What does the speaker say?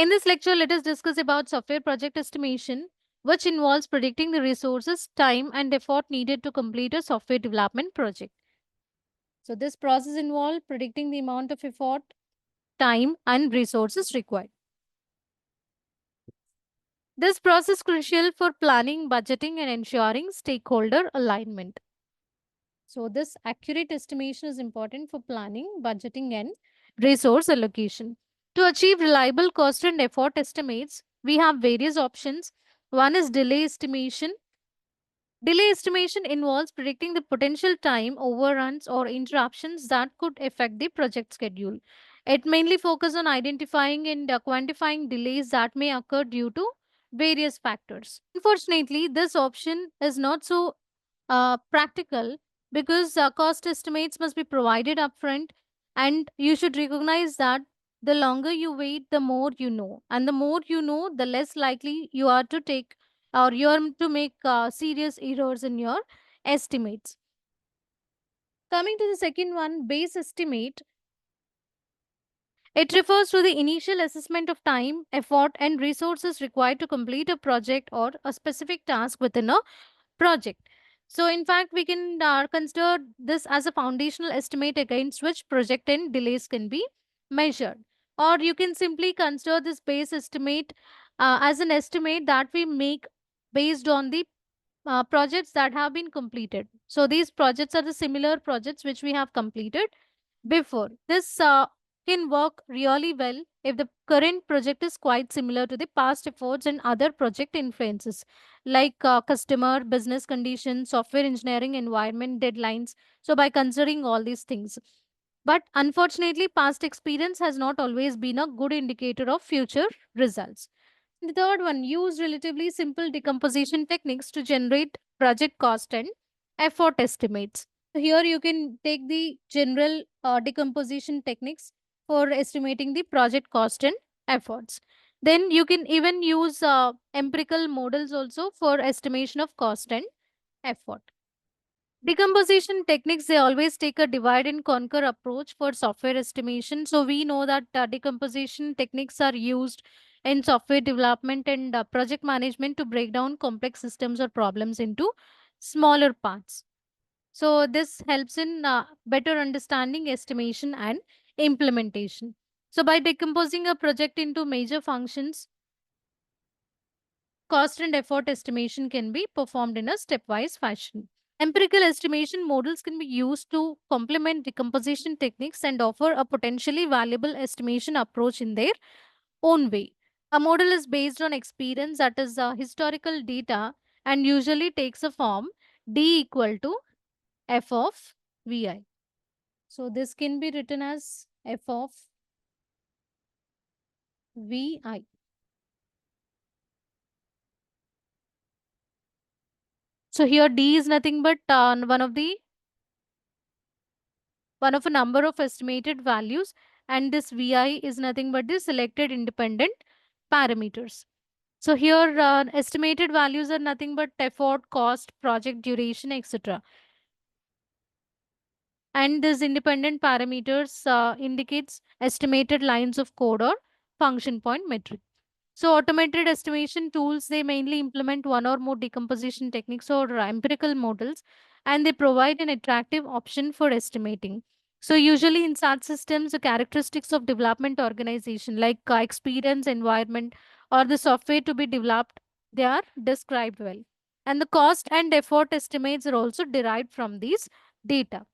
In this lecture, let us discuss about software project estimation, which involves predicting the resources, time, and effort needed to complete a software development project. So, this process involves predicting the amount of effort, time, and resources required. This process is crucial for planning, budgeting, and ensuring stakeholder alignment. So, this accurate estimation is important for planning, budgeting, and resource allocation. To achieve reliable cost and effort estimates, we have various options. One is delay estimation. Delay estimation involves predicting the potential time overruns or interruptions that could affect the project schedule. It mainly focuses on identifying and quantifying delays that may occur due to various factors. Unfortunately, this option is not so practical because cost estimates must be provided upfront, and you should recognize that the longer you wait, the more you know, and the more you know, the less likely you are to take or you are to make serious errors in your estimates. Coming to the second one, base estimate. It refers to the initial assessment of time, effort, and resources required to complete a project or a specific task within a project. So, in fact, we can consider this as a foundational estimate against which project and delays can be measured. Or you can simply consider this base estimate as an estimate that we make based on the projects that have been completed. So, these projects are the similar projects which we have completed before. This can work really well if the current project is quite similar to the past efforts and other project influences like customer, business conditions, software engineering, environment, deadlines. So, by considering all these things. But unfortunately, past experience has not always been a good indicator of future results. The third one, use relatively simple decomposition techniques to generate project cost and effort estimates. So here you can take the general decomposition techniques for estimating the project cost and efforts. Then you can even use empirical models also for estimation of cost and effort. Decomposition techniques, they always take a divide and conquer approach for software estimation. So we know that decomposition techniques are used in software development and project management to break down complex systems or problems into smaller parts. So this helps in better understanding estimation and implementation. So by decomposing a project into major functions, cost and effort estimation can be performed in a stepwise fashion. Empirical estimation models can be used to complement decomposition techniques and offer a potentially valuable estimation approach in their own way. A model is based on experience, that is, historical data, and usually takes a form D equal to F of Vi. So this can be written as F of Vi. So here D is nothing but one of a number of estimated values, and this Vi is nothing but the selected independent parameters. So here estimated values are nothing but effort, cost, project duration, etc. And this independent parameters indicates estimated lines of code or function point metric. So automated estimation tools, they mainly implement one or more decomposition techniques or empirical models, and they provide an attractive option for estimating. So usually in such systems, the characteristics of development organization like experience, environment, or the software to be developed, they are described well. And the cost and effort estimates are also derived from these data.